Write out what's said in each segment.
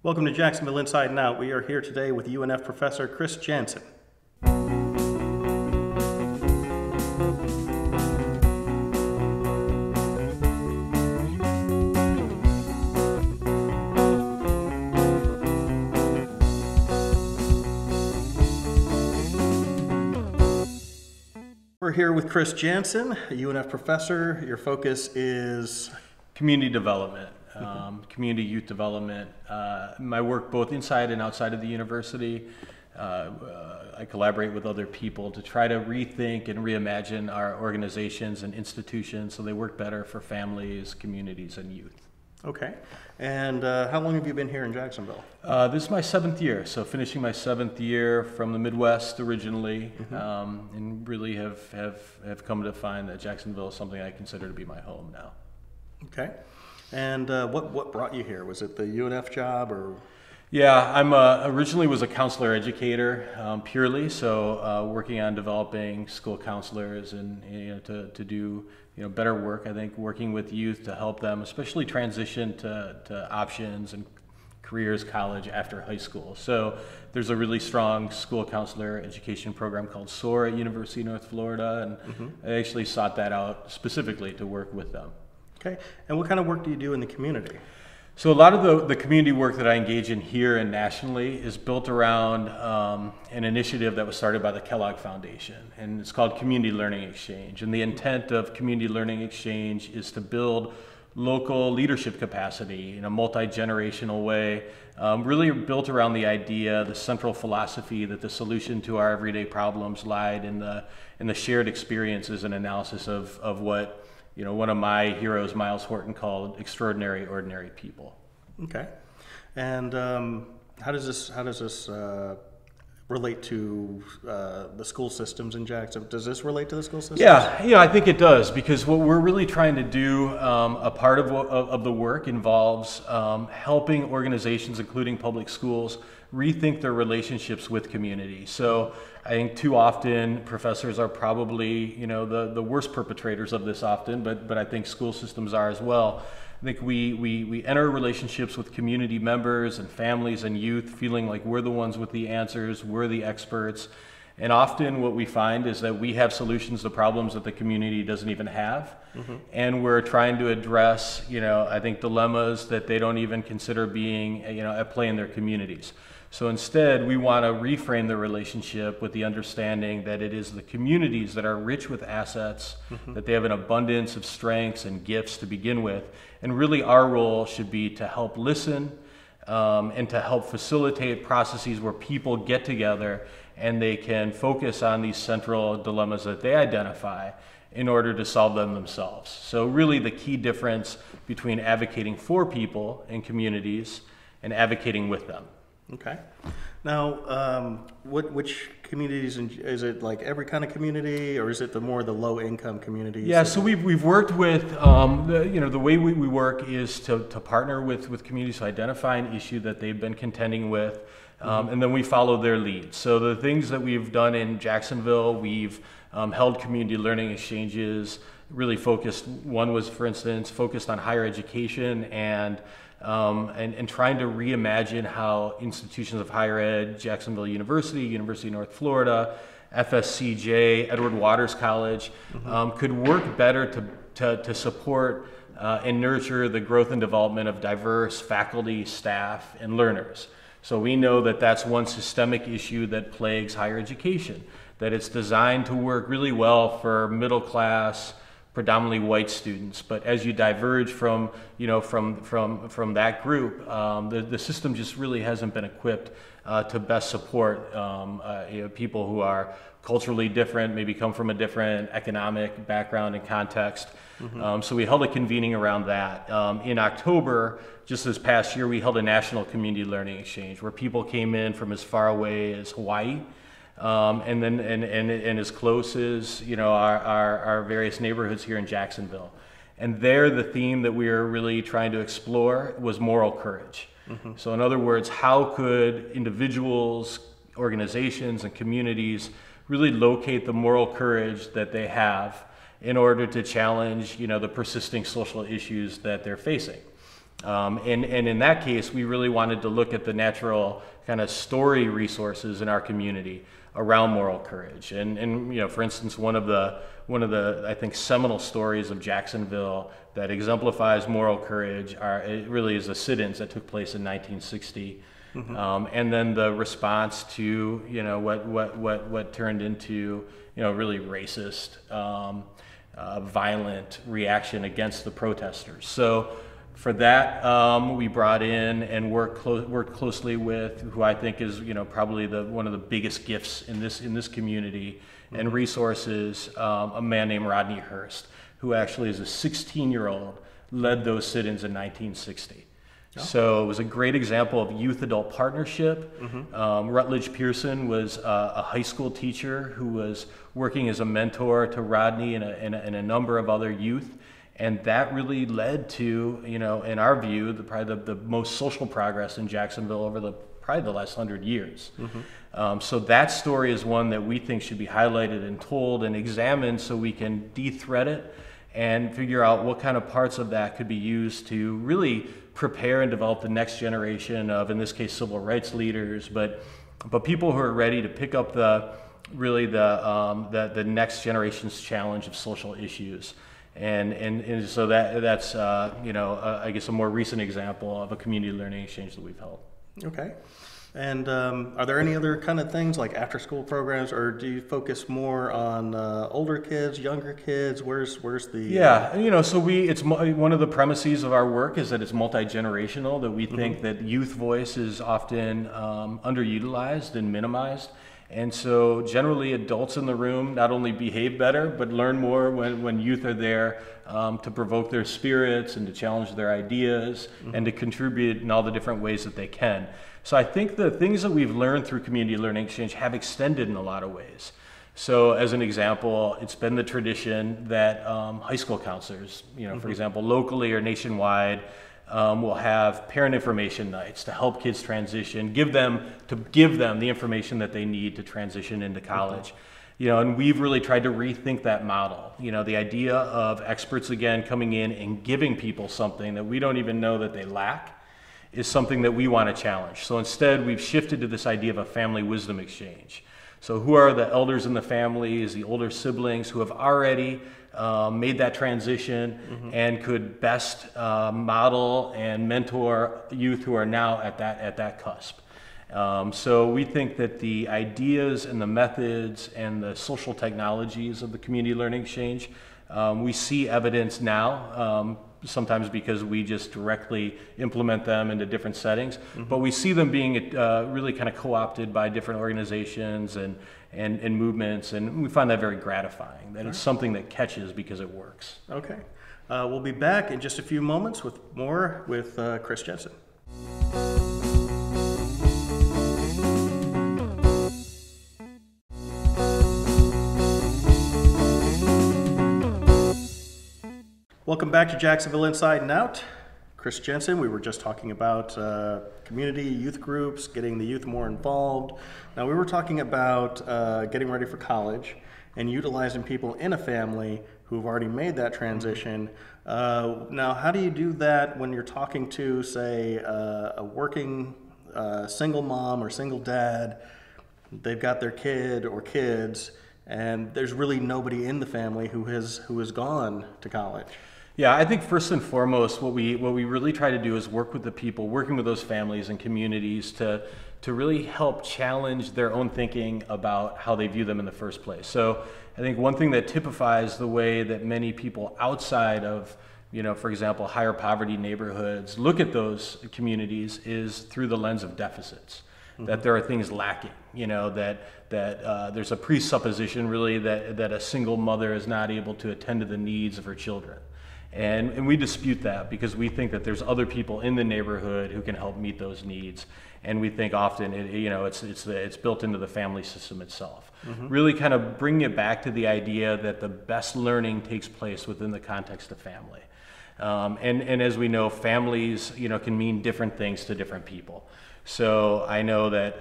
Welcome to Jacksonville Inside and Out. We are here today with UNF Professor Chris Janson. We're here with Chris Janson, a UNF professor. Your focus is community development, community youth development. My work both inside and outside of the university. I collaborate with other people to try to rethink and reimagine our organizations and institutions so they work better for families, communities, and youth. Okay. And how long have you been here in Jacksonville? This is my 7th year, so finishing my 7th year from the Midwest originally, and really have come to find that Jacksonville is something I consider to be my home now. Okay. And what brought you here? Was it the UNF job or? Yeah, I'm originally was a counselor educator purely, so working on developing school counselors and to do better work. I think working with youth to help them, especially transition to options and careers, college after high school. So there's a really strong school counselor education program called SOAR at University of North Florida, and I actually sought that out specifically to work with them. Okay, and what kind of work do you do in the community? So a lot of the community work that I engage in here and nationally is built around an initiative that was started by the Kellogg Foundation, and it's called Community Learning Exchange. And the intent of Community Learning Exchange is to build local leadership capacity in a multi-generational way, really built around the idea, the central philosophy that the solution to our everyday problems lied in the shared experiences and analysis of what one of my heroes, Miles Horton, called extraordinary, ordinary people. Okay, and how does this relate to the school systems in Jacksonville? Does this relate to the school systems? Yeah, I think it does, because what we're really trying to do, a part of the work involves helping organizations, including public schools, rethink their relationships with community. So I think too often professors are probably the worst perpetrators of this often, but I think school systems are as well. I think we enter relationships with community members and families and youth feeling like we're the ones with the answers, we're the experts. And often what we find is that we have solutions to problems that the community doesn't even have. And we're trying to address, I think dilemmas that they don't even consider being, at play in their communities. So instead, we want to reframe the relationship with the understanding that it is the communities that are rich with assets, that they have an abundance of strengths and gifts to begin with. And really our role should be to help listen and to help facilitate processes where people get together and they can focus on these central dilemmas that they identify in order to solve them themselves. So really the key difference between advocating for people and communities and advocating with them. Okay. Now, which communities, is it like every kind of community, or is it the low-income communities? Yeah, so we've worked with, the way we work is to partner with communities to identify an issue that they've been contending with, and then we follow their lead. So the things that we've done in Jacksonville, we've held community learning exchanges, really focused. One was, for instance, focused on higher education and trying to reimagine how institutions of higher ed, Jacksonville University, University of North Florida, FSCJ, Edward Waters College, could work better to support and nurture the growth and development of diverse faculty, staff, and learners. So we know that that's one systemic issue that plagues higher education, that it's designed to work really well for middle class, predominantly white students, but as you diverge from that group, the system just really hasn't been equipped to best support people who are culturally different, maybe come from a different economic background and context. So we held a convening around that. In October, just this past year, we held a national community learning exchange where people came in from as far away as Hawaii, and as close as our various neighborhoods here in Jacksonville. And there the theme that we were really trying to explore was moral courage. So in other words, how could individuals, organizations, and communities really locate the moral courage that they have in order to challenge the persisting social issues that they're facing. And in that case, we really wanted to look at the natural kind of story resources in our community around moral courage. And you know, for instance, one of the I think seminal stories of Jacksonville that exemplifies moral courage it really is the sit-ins that took place in 1960. And then the response to, you know, what turned into, you know, really racist, violent reaction against the protesters. So for that, we brought in and worked closely with who I think is, you know, probably one of the biggest gifts in this community and resources, a man named Rodney Hurst, who actually is a 16-year-old, led those sit-ins in 1960. So it was a great example of youth-adult partnership. Rutledge Pearson was a high school teacher who was working as a mentor to Rodney and a number of other youth. And that really led to, you know, in our view, probably the most social progress in Jacksonville over probably the last 100 years. So that story is one that we think should be highlighted and told and examined so we can de-thread it and figure out what kind of parts of that could be used to really prepare and develop the next generation of, in this case, civil rights leaders, but people who are ready to pick up the next generation's challenge of social issues. And so that's you know, I guess a more recent example of a community learning exchange that we've held. Okay. And are there any other kind of things like after-school programs, or do you focus more on older kids, younger kids? Where's the? Yeah, you know, so it's one of the premises of our work is that it's multi-generational. That we think that youth voice is often underutilized and minimized. And so generally adults in the room not only behave better, but learn more when youth are there to provoke their spirits and to challenge their ideas and to contribute in all the different ways that they can. So I think the things that we've learned through community learning exchange have extended in a lot of ways. So as an example, it's been the tradition that high school counselors, you know, for example, locally or nationwide, will have parent information nights to help kids transition, give them the information that they need to transition into college. You know, and we've really tried to rethink that model. You know, the idea of experts again coming in and giving people something that we don't even know that they lack is something that we want to challenge. So instead, we've shifted to this idea of a family wisdom exchange. So who are the elders in the families, the older siblings who have already made that transition and could best model and mentor youth who are now at that cusp. So we think that the ideas and the methods and the social technologies of the community learning exchange, we see evidence now, sometimes because we just directly implement them into different settings, but we see them being really kind of co-opted by different organizations and movements, and we find that very gratifying, that it's something that catches because it works. Okay. We'll be back in just a few moments with more with Chris Janson. Welcome back to Jacksonville Inside and Out. Chris Janson. We were just talking about community, youth groups, getting the youth more involved. Now we were talking about getting ready for college and utilizing people in a family who've already made that transition. Now, how do you do that when you're talking to, say, a working single mom or single dad? They've got their kid or kids, and there's really nobody in the family who has gone to college. Yeah, I think first and foremost, what we really try to do is work with the people, working with those families and communities to really help challenge their own thinking about how they view them in the first place. So I think one thing that typifies the way that many people outside of, you know, for example, higher poverty neighborhoods look at those communities is through the lens of deficits. That there are things lacking, you know, that there's a presupposition really that a single mother is not able to attend to the needs of her children. And we dispute that because we think that there's other people in the neighborhood who can help meet those needs. And we think often, it's built into the family system itself. Really kind of bringing it back to the idea that the best learning takes place within the context of family. And as we know, families, you know, can mean different things to different people. So I know that,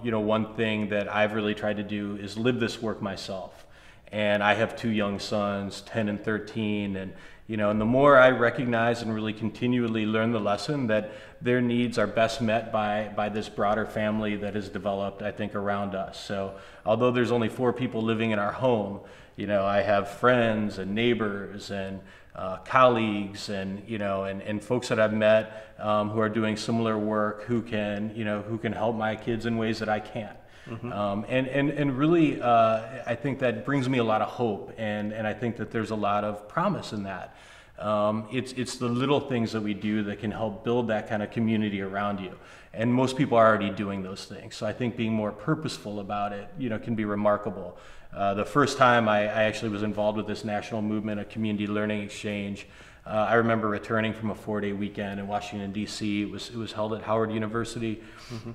you know, one thing that I've really tried to do is live this work myself. And I have two young sons, 10 and 13, and and the more I recognize and really continually learn the lesson that their needs are best met by this broader family that has developed, I think, around us. So although there's only 4 people living in our home, I have friends and neighbors and colleagues and and folks that I've met who are doing similar work who can help my kids in ways that I can't. And really, I think that brings me a lot of hope, and I think that there's a lot of promise in that. It's the little things that we do that can help build that kind of community around you, and most people are already doing those things. So I think being more purposeful about it, can be remarkable. The first time I actually was involved with this national movement of community learning exchange, I remember returning from a 4-day weekend in Washington, D.C. It was held at Howard University.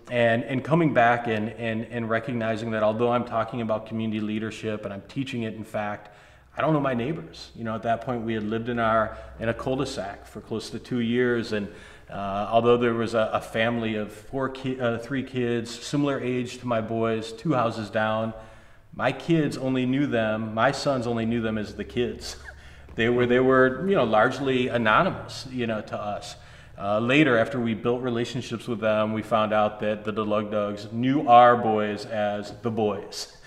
And coming back and recognizing that although I'm talking about community leadership and I'm teaching it, in fact, I don't know my neighbors. At that point we had lived in a cul-de-sac for close to 2 years, and although there was a family of 3 kids, similar age to my boys, 2 houses down, my sons only knew them as the kids. They were largely anonymous, to us. Later, after we built relationships with them, we found out that the DeLugdugs knew our boys as the boys.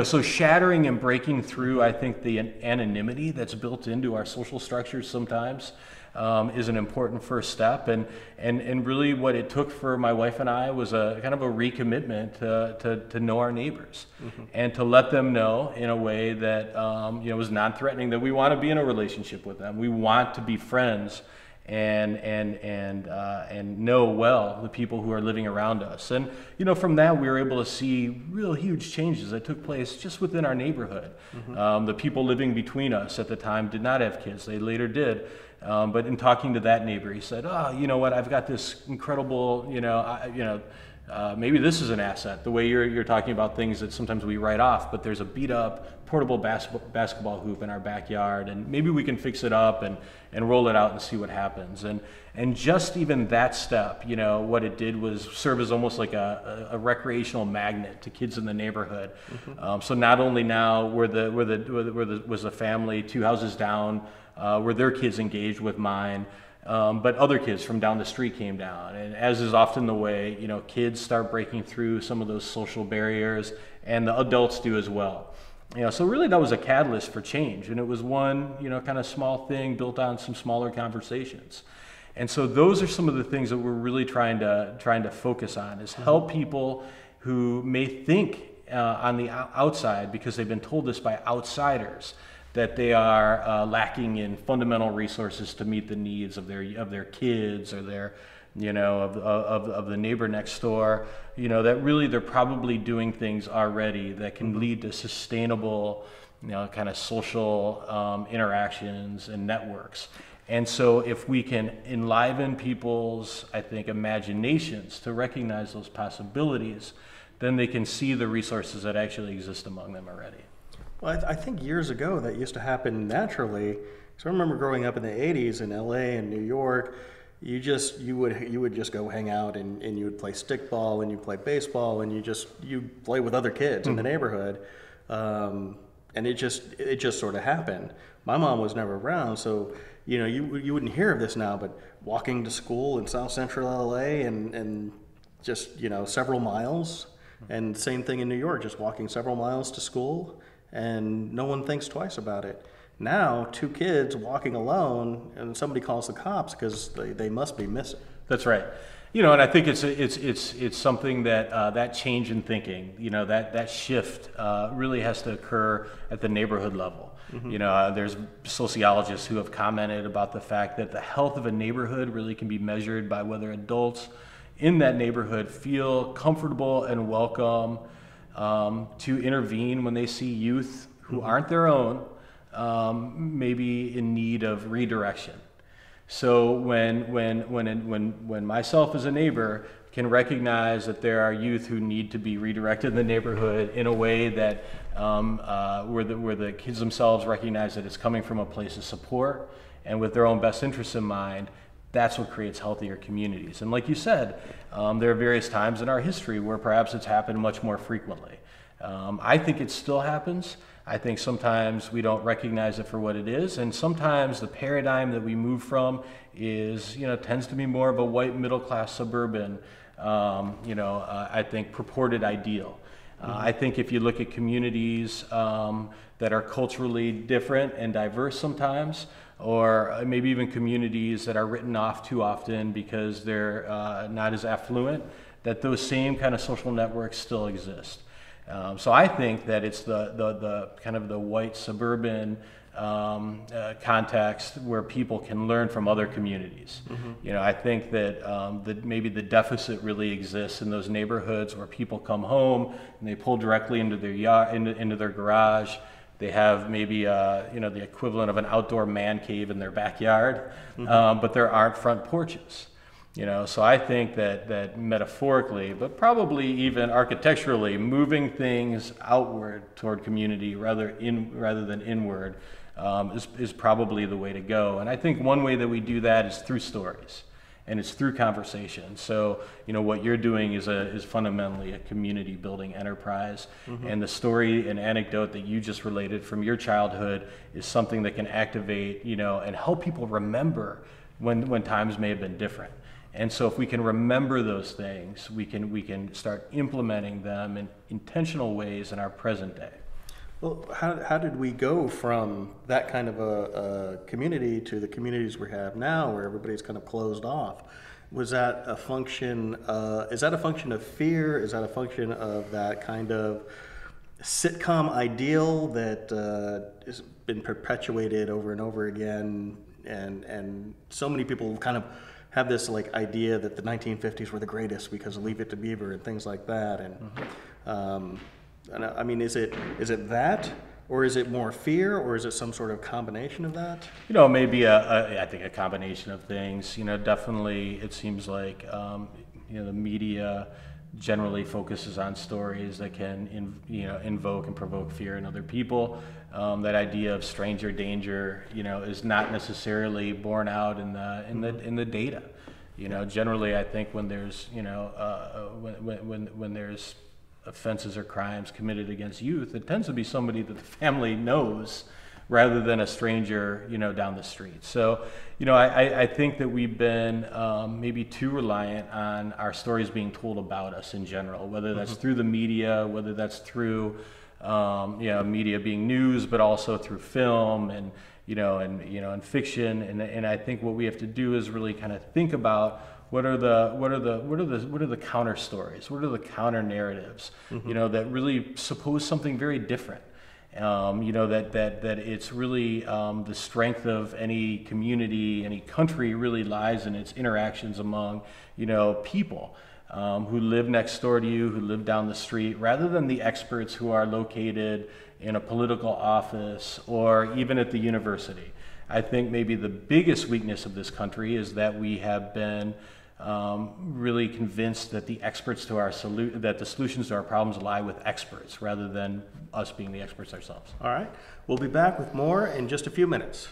So shattering and breaking through, I think, the anonymity that's built into our social structures sometimes is an important first step. And really what it took for my wife and I was a kind of a recommitment to know our neighbors and to let them know in a way that was non-threatening that we want to be in a relationship with them. We want to be friends and know well the people who are living around us. And from that we were able to see real huge changes that took place just within our neighborhood. The people living between us at the time did not have kids. They later did. But in talking to that neighbor, he said, "Oh, you know what? I've got this incredible, maybe this is an asset. The way you're talking about things that sometimes we write off, but there's a beat-up portable basketball hoop in our backyard, and maybe we can fix it up and roll it out and see what happens." And just even that step, what it did was serve as almost like a recreational magnet to kids in the neighborhood. So not only now was the family 2 houses down, where their kids engaged with mine, but other kids from down the street came down. And as is often the way, kids start breaking through some of those social barriers, and the adults do as well. So really that was a catalyst for change, and it was one, kind of small thing built on some smaller conversations. And so those are some of the things that we're really trying to focus on, is help people who may think on the outside, because they've been told this by outsiders, that they are lacking in fundamental resources to meet the needs of their kids or their of the neighbor next door. That really they're probably doing things already that can lead to sustainable kind of social interactions and networks. And so if we can enliven people's, I think, imaginations to recognize those possibilities, then they can see the resources that actually exist among them already. Well, I think years ago that used to happen naturally. So I remember growing up in the 80s in LA and New York, you would just go hang out and you would play stickball and you play baseball and you play with other kids in the neighborhood. And it just sort of happened. My mom was never around, so you wouldn't hear of this now, but walking to school in South Central LA and just several miles, and same thing in New York, just walking several miles to school, and no one thinks twice about it. Now 2 kids walking alone, and somebody calls the cops because they must be missing. That's right. And I think it's something that that change in thinking, that shift really has to occur at the neighborhood level. There's sociologists who have commented about the fact that the health of a neighborhood really can be measured by whether adults in that neighborhood feel comfortable and welcome to intervene when they see youth who aren't their own, maybe in need of redirection. So when myself as a neighbor can recognize that there are youth who need to be redirected in the neighborhood in a way that where the kids themselves recognize that it's coming from a place of support and with their own best interests in mind, that's what creates healthier communities. And like you said, there are various times in our history where perhaps it's happened much more frequently. I think it still happens. I think sometimes we don't recognize it for what it is, and sometimes the paradigm that we move from is, tends to be more of a white middle-class suburban, I think purported ideal. I think if you look at communities that are culturally different and diverse sometimes, or maybe even communities that are written off too often because they're not as affluent, that those same kind of social networks still exist. So I think that it's the kind of the white suburban context where people can learn from other communities. I think that maybe the deficit really exists in those neighborhoods where people come home and they pull directly into their yard, into their garage. They have maybe the equivalent of an outdoor man cave in their backyard, but there aren't front porches. So I think that metaphorically, but probably even architecturally, moving things outward toward community rather than inward is probably the way to go. And I think one way that we do that is through stories, and it's through conversation. So what you're doing is fundamentally a community building enterprise, and the story and anecdote that you just related from your childhood is something that can activate and help people remember when times may have been different. And so if we can remember those things, we can start implementing them in intentional ways in our present day. Well, how did we go from that kind of a community to the communities we have now, where everybody's kind of closed off? Was that a function? Is that a function of fear? Is that a function of that kind of sitcom ideal that has been perpetuated over and over again, and so many people kind of have this idea that the 1950s were the greatest because of Leave It to Beaver and things like that, and I mean, is it that, or is it more fear, or is it some sort of combination of that? Maybe I think a combination of things. Definitely it seems like the media generally focuses on stories that can invoke and provoke fear in other people. That idea of stranger danger is not necessarily borne out in the data. Generally I think when there's when there's offenses or crimes committed against youth, it tends to be somebody that the family knows rather than a stranger, down the street. So, I think that we've been maybe too reliant on our stories being told about us in general, whether that's through the media, whether that's through, media being news, but also through film and fiction. And I think what we have to do is really kind of think about what are the counter stories, what are the counter narratives, that really suppose something very different. That it's really the strength of any community, any country really lies in its interactions among, people who live next door to you, who live down the street, rather than the experts who are located in a political office or even at the university. I think maybe the biggest weakness of this country is that we have been really convinced that the solutions to our problems lie with experts rather than us being the experts ourselves. All right, we'll be back with more in just a few minutes.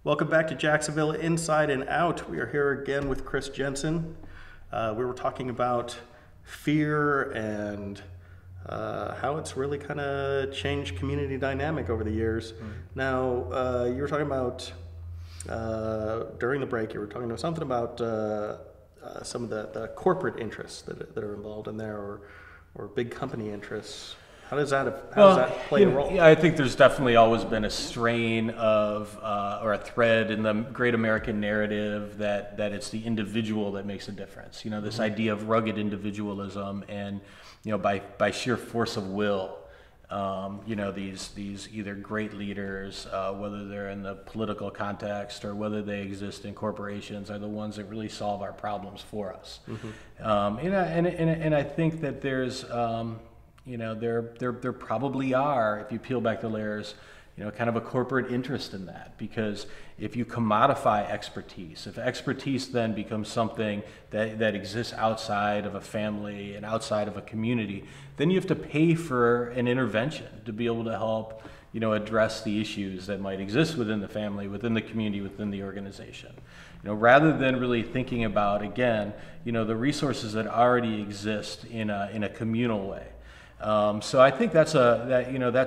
Welcome back to Jacksonville Inside and Out. We are here again with Chris Janson. We were talking about fear and how it's really kind of changed community dynamic over the years. Now, you were talking about, during the break, you were talking about something about some of the corporate interests that are involved in there, or big company interests. How does that play a role? Yeah, I think there's definitely always been a strain of, or a thread in the great American narrative that it's the individual that makes a difference. This idea of rugged individualism and, by sheer force of will, these either great leaders, whether they're in the political context or whether they exist in corporations, are the ones that really solve our problems for us. And I think that there's, there probably are, if you peel back the layers, kind of a corporate interest in that, because if you commodify expertise, if expertise then becomes something that exists outside of a family and outside of a community, then you have to pay for an intervention to be able to help, address the issues that might exist within the family, within the community, within the organization. Rather than really thinking about, again, the resources that already exist in a communal way. So I think that's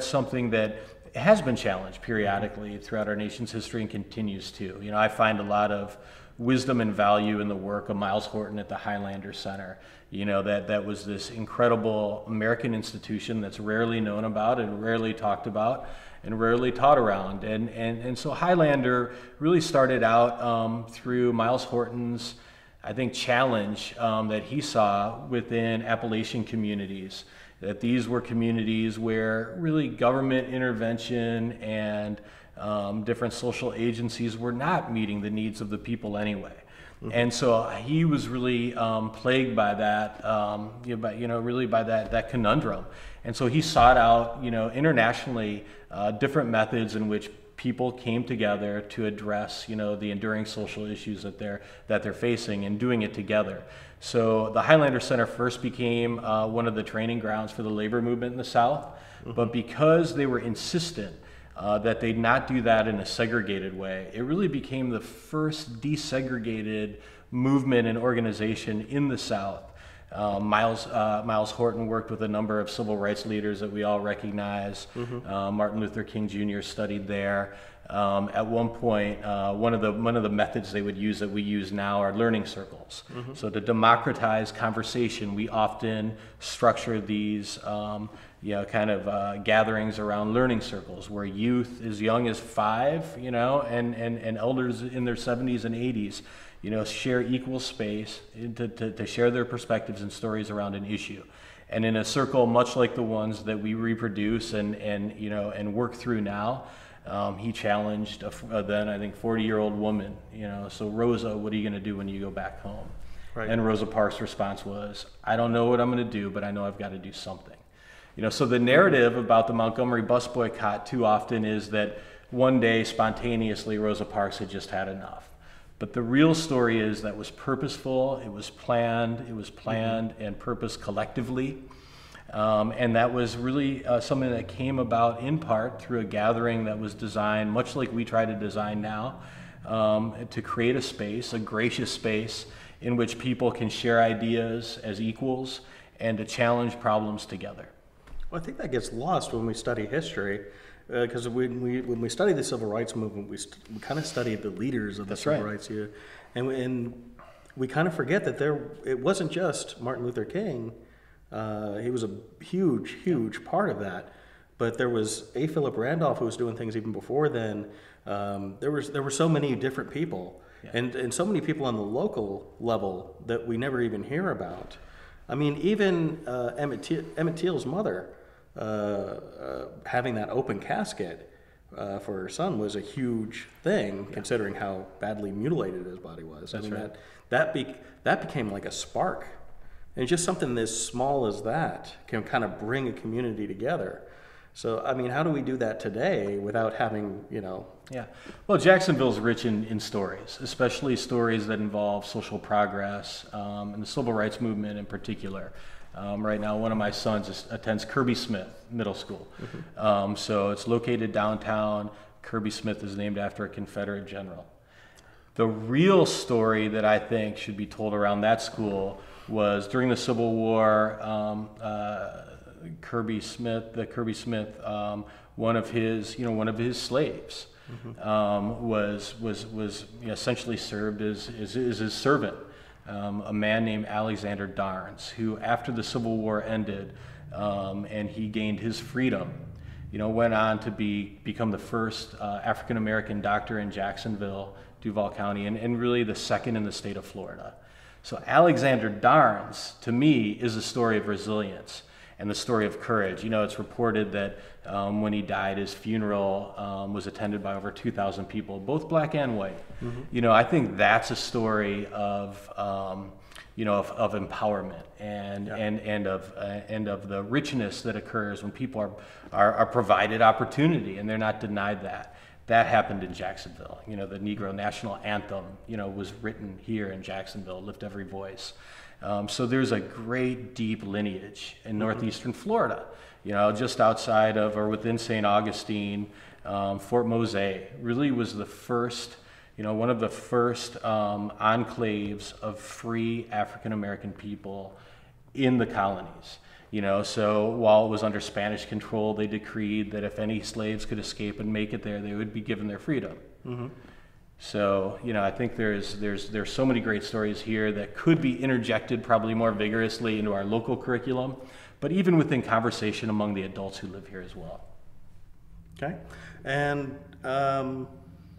something that has been challenged periodically throughout our nation's history and continues to. I find a lot of wisdom and value in the work of Miles Horton at the Highlander Center. That was this incredible American institution that's rarely known about and rarely talked about and rarely taught around. And so Highlander really started out through Miles Horton's, I think, challenge that he saw within Appalachian communities. That these were communities where really government intervention and different social agencies were not meeting the needs of the people anyway. Mm-hmm. And so he was really plagued by that, really by that conundrum. And so he sought out, internationally, different methods in which people came together to address, the enduring social issues that they're facing, and doing it together. So the Highlander Center first became one of the training grounds for the labor movement in the South, but because they were insistent that they not do that in a segregated way, it really became the first desegregated movement and organization in the South. Miles Horton worked with a number of civil rights leaders that we all recognize. Martin Luther King Jr. studied there. At one point, one of the methods they would use that we use now are learning circles. So to democratize conversation, we often structure these gatherings around learning circles where youth as young as 5, and elders in their 70s and 80s, share equal space to share their perspectives and stories around an issue. And in a circle much like the ones that we reproduce and work through now, he challenged a then, I think, 40-year-old woman, so Rosa, what are you going to do when you go back home? Right. And Rosa Parks' response was, I don't know what I'm going to do, but I know I've got to do something. So the narrative about the Montgomery bus boycott too often is that one day, spontaneously, Rosa Parks had just had enough. But the real story is that was purposeful, it was planned and purposed collectively. And that was really something that came about in part through a gathering that was designed, much like we try to design now, to create a space, a gracious space, in which people can share ideas as equals and to challenge problems together. Well, I think that gets lost when we study history, because when we study the civil rights movement, we kind of study the leaders of the civil rights here, and we kind of forget that it wasn't just Martin Luther King. He was a huge part of that, but there was A. Philip Randolph who was doing things even before then. There were so many different people, and so many people on the local level that we never even hear about. I mean, even Emmett Till's mother having that open casket for her son was a huge thing, considering how badly mutilated his body was. That's right. That became like a spark. And just something as small as that can kind of bring a community together. So, I mean, how do we do that today without having, Yeah. Well, Jacksonville's rich in stories, especially stories that involve social progress and the civil rights movement in particular. Right now, one of my sons attends Kirby Smith Middle School. So it's located downtown. Kirby Smith is named after a Confederate general. The real story that I think should be told around that school was during the Civil War. Kirby Smith, one of his slaves, was essentially served as his servant. A man named Alexander Darnes, who after the Civil War ended and he gained his freedom, went on to become the first African American doctor in Jacksonville, Duval County, and really the second in the state of Florida. So Alexander Darnes, to me, is a story of resilience and the story of courage. It's reported that when he died, his funeral was attended by over 2,000 people, both black and white. I think that's a story of of empowerment and of the richness that occurs when people are provided opportunity and they're not denied that. That happened in Jacksonville. The Negro National Anthem, was written here in Jacksonville, Lift Every Voice. So there's a great deep lineage in northeastern Florida, just outside of or within St. Augustine. Fort Mose really was the first, one of the first enclaves of free African American people in the colonies. So while it was under Spanish control, they decreed that if any slaves could escape and make it there, they would be given their freedom. Mm-hmm. So, I think there's so many great stories here that could be interjected probably more vigorously into our local curriculum, but even within conversation among the adults who live here as well. Okay, and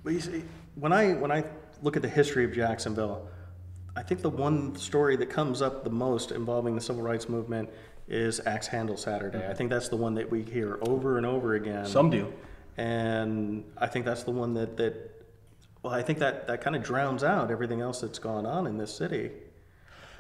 you see, when I look at the history of Jacksonville, I think the one story that comes up the most involving the civil rights movement is Axe Handle Saturday. I think that's the one that we hear over and over again. Some do. And I think that's the one that I think that kind of drowns out everything else that's gone on in this city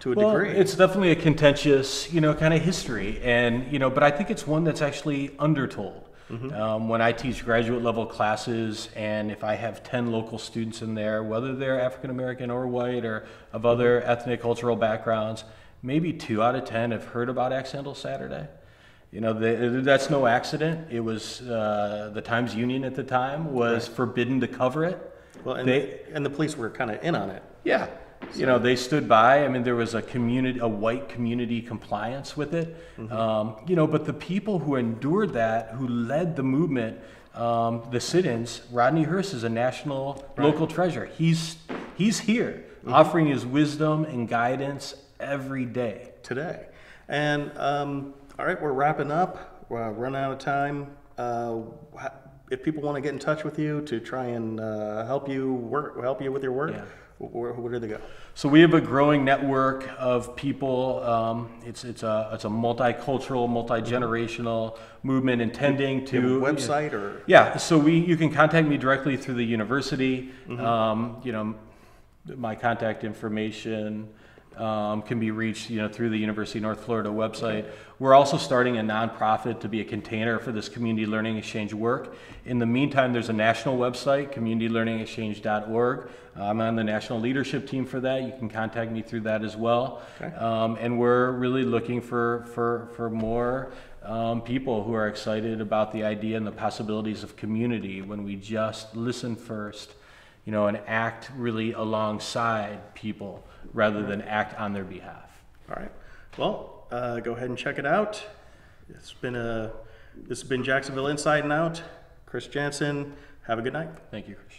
to a degree. It's definitely a contentious, kind of history. And, but I think it's one that's actually undertold. Mm-hmm. When I teach graduate level classes, and if I have 10 local students in there, whether they're African American or white or of other ethnic cultural backgrounds, maybe 2 out of 10 have heard about Axe Handle Saturday. That's no accident. It was the Times Union at the time was forbidden to cover it. Well, and the police were kind of in on it. Yeah. So. They stood by. I mean, there was a white community compliance with it. Mm-hmm. But the people who endured that, who led the movement, the sit-ins, Rodney Hearst is a national local treasure. He's here, offering his wisdom and guidance every day. Today. And all right, we're wrapping up. We're running out of time. If people want to get in touch with you to try and help you with your work, where do they go? So we have a growing network of people. It's a multicultural, multi-generational movement intending to website or So you can contact me directly through the university. Mm-hmm. My contact information can be reached, through the University of North Florida website. Okay. We're also starting a nonprofit to be a container for this community learning exchange work. In the meantime, there's a national website, communitylearningexchange.org. I'm on the national leadership team for that. You can contact me through that as well. Okay. And we're really looking for more people who are excited about the idea and the possibilities of community when we just listen first, and act really alongside people rather than act on their behalf. All right. Well, go ahead and check it out. This has been Jacksonville Inside and Out. Chris Janson. Have a good night. Thank you, Chris.